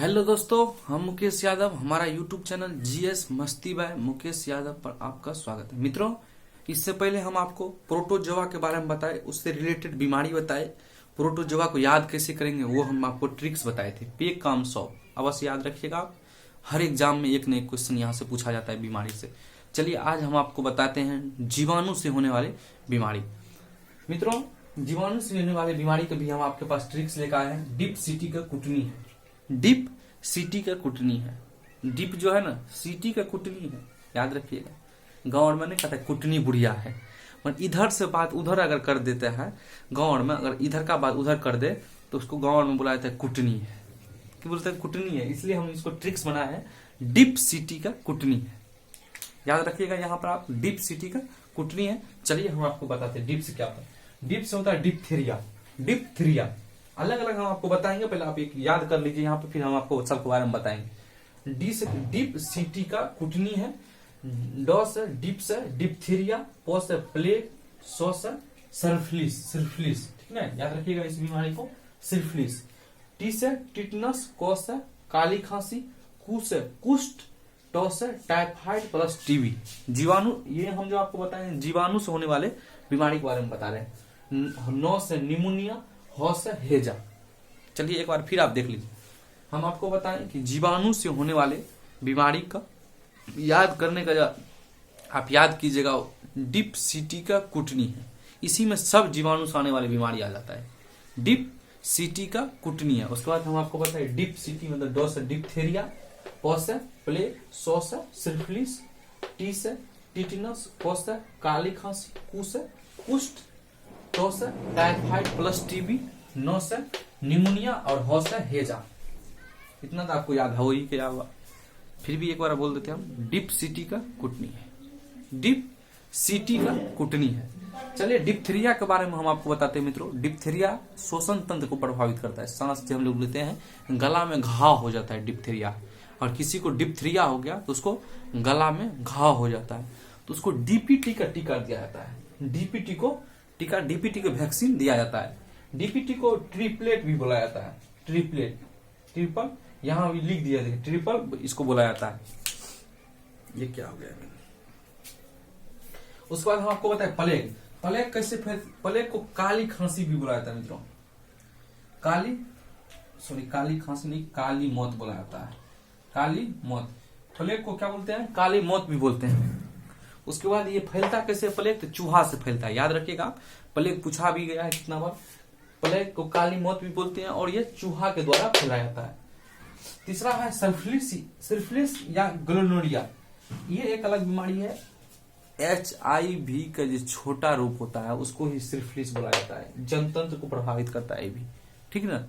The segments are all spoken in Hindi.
हेलो दोस्तों, हम मुकेश यादव। हमारा यूट्यूब चैनल जीएस मस्ती बाय मुकेश यादव पर आपका स्वागत है। मित्रों, इससे पहले हम आपको प्रोटोजोआ के बारे में बताए, उससे रिलेटेड बीमारी बताए, प्रोटोजोआ को याद कैसे करेंगे वो हम आपको ट्रिक्स बताए थे। पे काम 100 अवश्य याद रखिएगा आप। हर एग्जाम में एक न एक क्वेश्चन यहाँ से पूछा जाता है बीमारी से। चलिए आज हम आपको बताते हैं जीवाणु से होने वाले बीमारी। मित्रों, जीवाणु से होने वाले बीमारी के भी हम आपके पास ट्रिक्स लेकर आए हैं। डिप सीटी का कुटनी है। डिप सीटी का कुटनी है। डिप जो है ना, सीटी का कुटनी है, याद रखिएगा। गाँव में नहीं कहता कुटनी बुढ़िया है, मतलब इधर से बात उधर अगर कर देता है, गाँव में अगर इधर का बात उधर कर दे तो उसको गाँव में बुलाया जाता है कुटनी है। क्या बोलते हैं? कुटनी है। इसलिए हम इसको ट्रिक्स बनाया है, डिप सीटी का कुटनी है। याद रखिएगा यहाँ पर आप, डिप सीटी का कुटनी है। चलिए हम आपको बताते हैं डिप से क्या होता है। डिप से होता है डिप्थीरिया। डिप्थीरिया अलग अलग हम आपको बताएंगे, पहले आप एक याद कर लीजिए यहाँ पे, फिर हम आपको सबके बारे में बताएंगे। डी से डिप सीटी का कुटनी है। डॉ से डिप से डिप्थीरिया। पो से प्लेग। सो से सिफिलिस। सिफिलिस, ठीक है, याद रखिएगा इस बीमारी को, सिफिलिस। टी से टिटनस। को से काली खांसी। कु से कुष्ठ। टो से टाइफाइड प्लस टीबी। जीवाणु, ये हम जो आपको बताएं जीवाणु से होने वाले बीमारी के बारे में बता रहे हैं। नो से निमोनिया। हो से हेजा। चलिए एक बार फिर आप देख लीजिए। हम आपको बताएं कि जीवाणु से होने वाले बीमारी का याद करने का आप याद कीजिएगा, डिप सीटी का कुटनी है। इसी में सब जीवाणु से आने वाली बीमारी आ जाता है। डिप सीटी का कुटनी है। उसके बाद हम आपको बताएं डिप सीटी मतलब डो से डिप्थीरिया। पो से प्लेग। सो से सिफिलिस। टी से टिटनस। को से काली खांसी। कु से कुष्ठ। टो से टाइफाइड प्लस टीबी। नो से निमोनिया और हो से हेजा। इतना तो आपको याद हो ही क्या हुआ, फिर भी एक बार बोल देते हैं हम, डिप सीटी का कुटनी है। डिप सीटी का कुटनी है। चलिए डिप्थीरिया के बारे में हम आपको बताते हैं। मित्रों, डिप्थीरिया श्वसन तंत्र को प्रभावित करता है। सांस से हम लोग लेते हैं, गला में घाव हो जाता है डिप्थीरिया। और किसी को डिप्थीरिया हो गया तो उसको गला में घाव हो जाता है, तो उसको डीपीटी का टीका दिया जाता है। डीपीटी को टीका, डीपीटी को वैक्सीन दिया जाता है। डीपीटी को ट्रिपलेट भी बोला जाता है। ट्रिपलेट, ट्रिपल, यहां भी लिख दिया है ट्रिपल, इसको बोला जाता है। ये क्या हो गया? उसके बाद हम आपको बताएं प्लेग। प्लेग कैसे? प्लेग को काली खांसी भी बोला जाता है। मित्रों, काली खांसी नहीं, काली मौत बोला जाता है। काली मौत। प्लेग को क्या बोलते हैं? काली मौत भी बोलते हैं। उसके बाद ये फैलता कैसे? प्लेग तो चूहा से फैलता है। याद रखिएगा, प्लेग पूछा भी गया है कितना बार। प्लेग को काली मौत भी बोलते हैं और ये चूहा के द्वारा फैलाया जाता है। तीसरा है सिफिलिस। सिफिलिस या गोनोरिया, ये एक अलग बीमारी है। HIV का जो छोटा रूप होता है उसको ही सिफिलिस बोला जाता है। जनतंत्र को प्रभावित करता है ये भी, ठीक ना।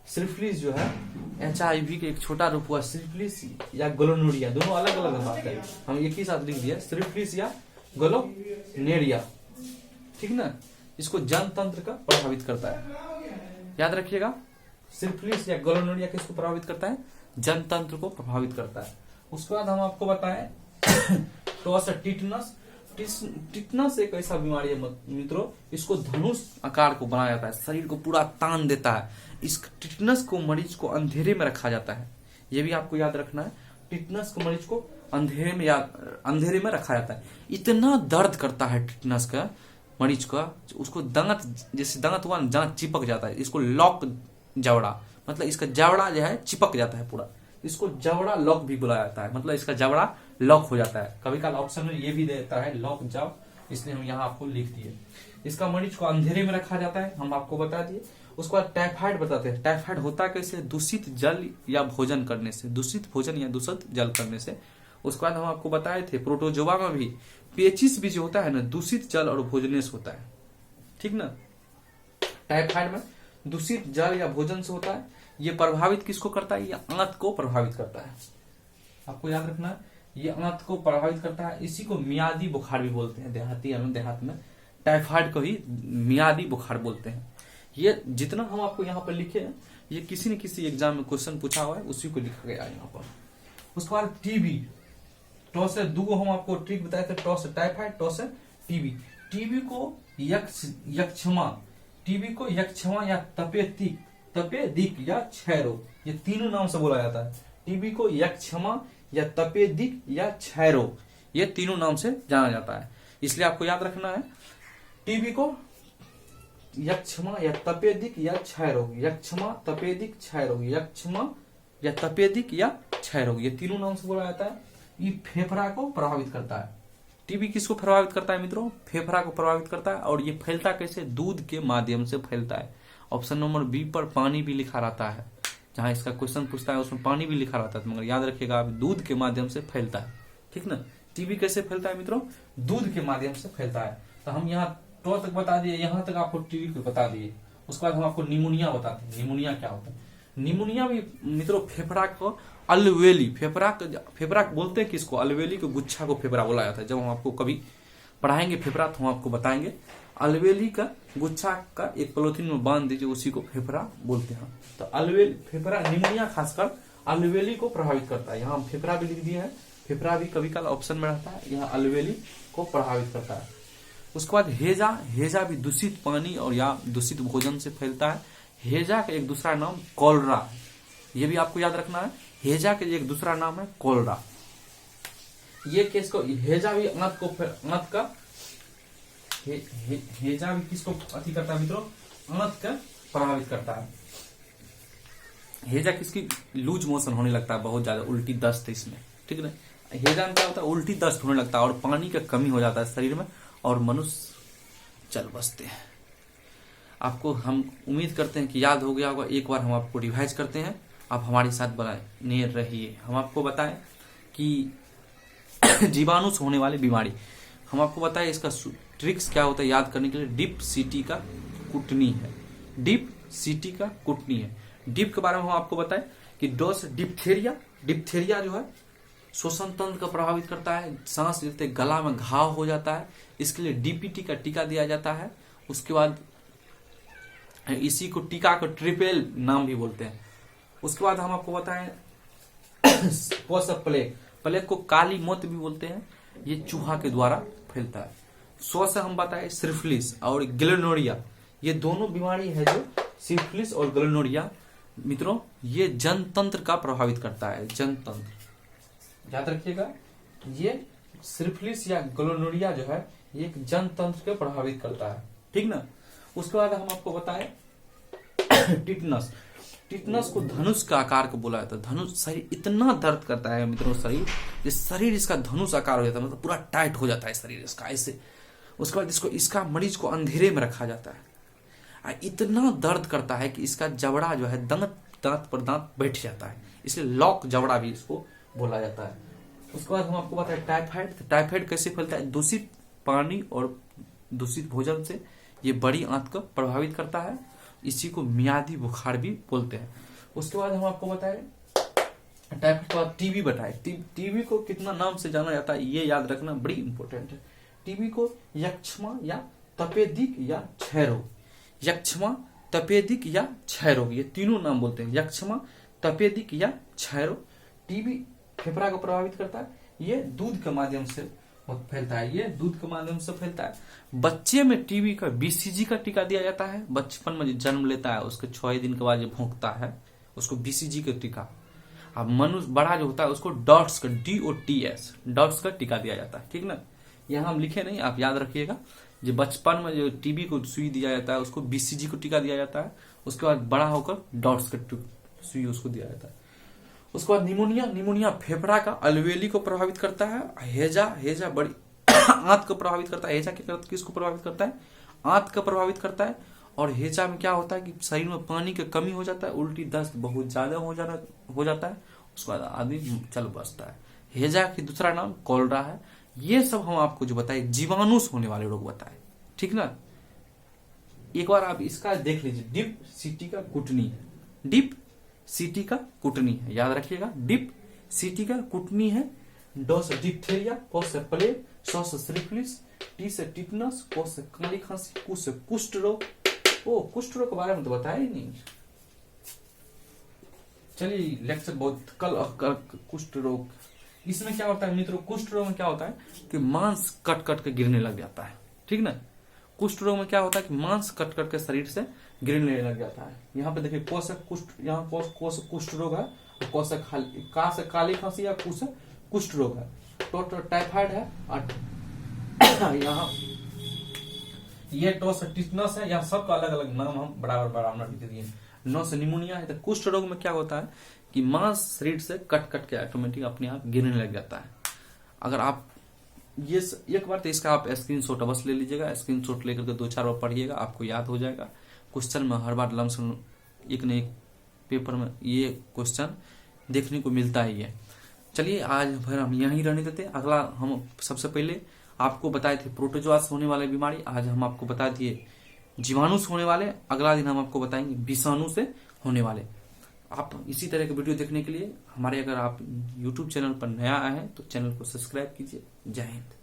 सिफिलिस जो है HIV के एक छोटा रूप हुआ सिफिलिस या गोनोरिया, दोनों अलग अलग बात है। हम एक ही साथ लिख दिया, सिफिलिस या गोनोरिया, ठीक ना। इसको जनतंत्र का प्रभावित करता है। याद रखिएगा, सिफिलिस या गोनोरिया किसको प्रभावित करता है? जनतंत्र को प्रभावित करता है। उसके बाद हम आपको बताएं तो टिटनस। टिटनस एक ऐसा बीमारी है मित्रों, इसको धनुष आकार को बनाया जाता है, शरीर को पूरा तान देता है। इस टिटनस को मरीज को अंधेरे में रखा जाता है। ये भी आपको याद रखना है, टिटनस को मरीज को अंधेरे में रखा जाता है। इतना दर्द करता है टिटनस का मरीज का, उसको दांत, जैसे दांत हुआ दांत चिपक जाता है। इसको लॉक जवड़ा, मतलब इसका जवड़ा जो है चिपक जाता है पूरा, इसको जवड़ा लॉक भी बुलाया जाता है। मतलब इसका जवड़ा लॉक हो जाता है। कभी कभी ऑप्शन में ये भी देता है लॉक जव, इसलिए हम यहाँ आपको लिख दिए। इसका मरीज को अंधेरे में रखा जाता है, हम आपको बता दिए। उसके बाद टाइफाइड बताते हैं। टाइफाइड होता कैसे? दूषित जल या भोजन करने से, दूषित भोजन या दूषित जल करने से। उसके बाद हम आपको बताए थे प्रोटोजोआ में भी पेचिस भी जो होता है ना, दूषित जल और भोजन से होता है, ठीक ना। टाइफाइड में दूषित जल या भोजन से होता है। ये प्रभावित किसको करता है? ये आंत को प्रभावित करता है। आपको याद रखना है, ये आंत को प्रभावित करता है। इसी को मियादी बुखार भी बोलते हैं। देहात में टाइफाइड को ही मियादी बुखार बोलते हैं। ये जितना हम आपको यहाँ पर लिखे हैं, ये किसी न किसी एग्जाम में क्वेश्चन पूछा हुआ है, उसी को लिखा गया है यहाँ पर। उसके बाद टीबी। टो से दो हम आपको ट्रिक बताए थे, टो से टाइफाइड, टो से टीबी। टीबी को यक्षमा या तपेदिक तपेदिक या क्षय रोग, ये तीनों नाम से बोला जाता है। टीबी को यक्षमा या तपेदिक या क्षय रोग, ये तीनों नाम से जाना जाता है। इसलिए आपको याद रखना है, टीबी को यक्षमा या तपेदिक या क्षय रोग, यक्षमा तपेदिक क्षय रोग, यक्षमा या तपेदिक या क्षय रोग, ये तीनों नाम से बोला जाता है। ये फेफड़ा को प्रभावित करता है। टीबी किसको प्रभावित करता है मित्रों? फेफड़ा को प्रभावित करता है। और ये फैलता कैसे? दूध के माध्यम से फैलता है। ऑप्शन नंबर बी पर पानी भी लिखा रहता है, जहां इसका क्वेश्चन पूछता है उसमें पानी भी लिखा रहता है, मगर याद रखिएगा आप, दूध के माध्यम से फैलता है। ठीक ना? टीबी कैसे फैलता है मित्रों? दूध के माध्यम से फैलता है। तो हम यहाँ 12 तक बता दिए, यहाँ तक आपको टीबी को बता दिए। उसके बाद हम आपको निमोनिया बताते हैं। निमोनिया क्या होता है? निमोनिया भी मित्रों फेफड़ा को अलवेली, फेफड़ा बोलते हैं किसको? अलवेली के गुच्छा को फेफड़ा बोला जाता है। जब हम आपको कभी पढ़ाएंगे फेफड़ा तो हम आपको बताएंगे। अलवेली का गुच्छा का एक पॉलिथीन में बांध दीजिए, उसी को फेफड़ा बोलते हैं। तो अलवेली फेफड़ा, निमोनिया खासकर अलवेली को प्रभावित करता है। यहाँ हम फेफड़ा भी लिख दिए हैं, फेफड़ा भी कभी कल ऑप्शन में रहता है। यहाँ अलवेली को प्रभावित करता है। उसके बाद हेजा, हेजा भी दूषित पानी और या दूषित भोजन से फैलता है। हेजा का एक दूसरा नाम कॉलरा है, ये भी आपको याद रखना है। हेजा का एक दूसरा नाम है कॉलरा। ये किसको? हेजा भी अंत का हेजा भी किसको अति करता है मित्रों? अंत का प्रभावित करता है। हेजा किसकी? लूज मोशन होने लगता है, बहुत ज्यादा उल्टी दस्त है इसमें। ठीक है? हेजा में क्या होता है? उल्टी दस्त होने लगता है और पानी का कमी हो जाता है शरीर में और मनुष्य चल बसते हैं। आपको हम उम्मीद करते हैं कि याद हो गया होगा। एक बार हम आपको रिवाइज करते हैं, आप हमारे साथ बने रहिए। हम आपको बताएं कि जीवाणु से होने वाली बीमारी, हम आपको बताएं इसका ट्रिक्स क्या होता है याद करने के लिए। डिप सीटी का कुटनी है, डिप सीटी का कुटनी है। डिप के बारे में हम आपको बताएं कि डोस डिप्थेरिया, डिप्थेरिया जो है श्वसन तंत्र को प्रभावित करता है, सांस लेते गला में घाव हो जाता है, इसके लिए डीपीटी का टीका दिया जाता है। उसके बाद इसी को टीका को ट्रिपेल नाम भी बोलते हैं। उसके बाद हम आपको बताएं प्लेग, प्लेग को काली मौत भी बोलते हैं, ये चूहा के द्वारा फैलता है। से हम बताएं सिफिलिस और ग्लेनोरिया, ये दोनों बीमारी है जो सिफिलिस और ग्लेनोरिया मित्रों, ये जनतंत्र का प्रभावित करता है। जनतंत्र याद रखिएगा, ये सिफिलिस या ग्लेनोरिया जो है ये एक जनतंत्र को प्रभावित करता है। ठीक ना? उसके बाद हम आपको बताएं टिटनस, टिटनस को धनुष का आकार को बोला जाता है। धनुष, शरीर इतना दर्द करता है मित्रों, शरीर इसका धनुष आकार हो जाता है, मतलब पूरा टाइट हो जाता है शरीर इसका ऐसे। उसके बाद इसका मरीज को अंधेरे में रखा जाता है। इतना दर्द करता है कि इसका जबड़ा जो है दांत पर दांत बैठ जाता है, इसलिए लॉक जबड़ा भी इसको बोला जाता है। उसके बाद हम आपको बताएं टाइफाइड। टाइफाइड कैसे फैलता है? दूषित पानी और दूषित भोजन से ये बड़ी आंत को प्रभावित करता है, इसी को मियादी बुखार भी बोलते हैं। उसके बाद हम आपको बताएं टाइफाइड के बाद टीबी बताएं। टीबी को कितना नाम से जाना जाता है ये याद रखना बड़ी इंपॉर्टेंट है। टीबी को यक्षमा या तपेदिक या क्षय रोग, यक्षमा तपेदिक या क्षय रोग, ये तीनों नाम बोलते हैं। यक्षमा तपेदिक या क्षय रोग। टीबी फेफड़ा को प्रभावित करता है, ये दूध के माध्यम से फैलता है, ये दूध के माध्यम से फैलता है। बच्चे में टीबी का बीसीजी का टीका दिया जाता है। बचपन में जन्म लेता है उसके 6 दिन के बाद जो भौंकता है उसको बीसीजी का टीका। अब मनुष्य बड़ा जो होता है उसको डॉट्स का DOTS डॉट्स का टीका दिया जाता है। ठीक ना? यहाँ हम लिखे नहीं, आप याद रखिएगा। जो बचपन में जो टीबी को सुई दिया जाता है उसको बीसीजी को टीका दिया जाता है। उसके बाद बड़ा होकर डॉट्स का सुई उसको दिया जाता है। उसके बाद निमोनिया, निमोनिया फेफड़ा का अलवेली को प्रभावित करता है। हेजा बड़ी आंत को प्रभावित करता है। हेजा किसको प्रभावित करता है? आंत को प्रभावित करता है। और हेजा में क्या होता है कि शरीर में पानी की कमी हो जाता है, उल्टी दस्त बहुत ज्यादा हो जाता है, उसके बाद आदमी चल बसता है। हेजा की दूसरा नाम कॉलरा है। ये सब हम आपको जो बताए जीवाणु से होने वाले रोग बताए। ठीक ना? एक बार आप इसका देख लीजिए, डिप सीटी का कुटनी है, डिप सीटी का कुटनी है, याद रखिएगा। डिप सीटी का कुटनी है। डो से डिप्थेरिया, को से प्लेग, सौ से सिफिलिस, टी से टिटनस, को से काली खांसी, कु से कुष्ठ रोग। कुष्ठ रोग के बारे में तो बताया ही नहीं। चलिए लेक्चर बहुत कल कुष्ठ रोग, इसमें क्या होता है मित्रों? कुष्ठ रोग में क्या होता है कि मांस कट कट के गिरने लग जाता है। ठीक ना? कुष्ठ रोग में क्या होता है कि मांस कट कट के शरीर से गिरने लग जाता है। यहाँ पे देखिए क से कुष्ठ, यहाँ क से कुष्ठ रोग है, क से खाली, का से काली खांसी या कु से कुष्ठ रोग है, तो टाइफाइड है, और यहाँ ये टो से टिटनस है। यहाँ सबका अलग अलग नाम हम बराबर बराबर लिख दिए। नौ से निमोनिया है। तो कुष्ठ रोग में क्या होता है कि मांस शरीर से कट कट के ऑटोमेटिक अपने आप गिरने लग जाता है। अगर आप ये एक बार तो इसका आप स्क्रीनशॉट अवश्य ले लीजिएगा, स्क्रीनशॉट लेकर के 2-4 बार पढ़िएगा, आपको याद हो जाएगा। क्वेश्चन में हर बार लमसम एक न एक पेपर में ये क्वेश्चन देखने को मिलता ही है। चलिए आज फिर हम यहीं रहने देते। अगला हम सबसे पहले आपको बताए थे प्रोटोजोआ से होने वाले बीमारी, आज हम आपको बता दिए जीवाणु से होने वाले। अगला दिन हम आपको बताएंगे विषाणु से होने वाले। आप इसी तरह के वीडियो देखने के लिए हमारे, अगर आप YouTube चैनल पर नया आए हैं तो चैनल को सब्सक्राइब कीजिए। जय हिंद।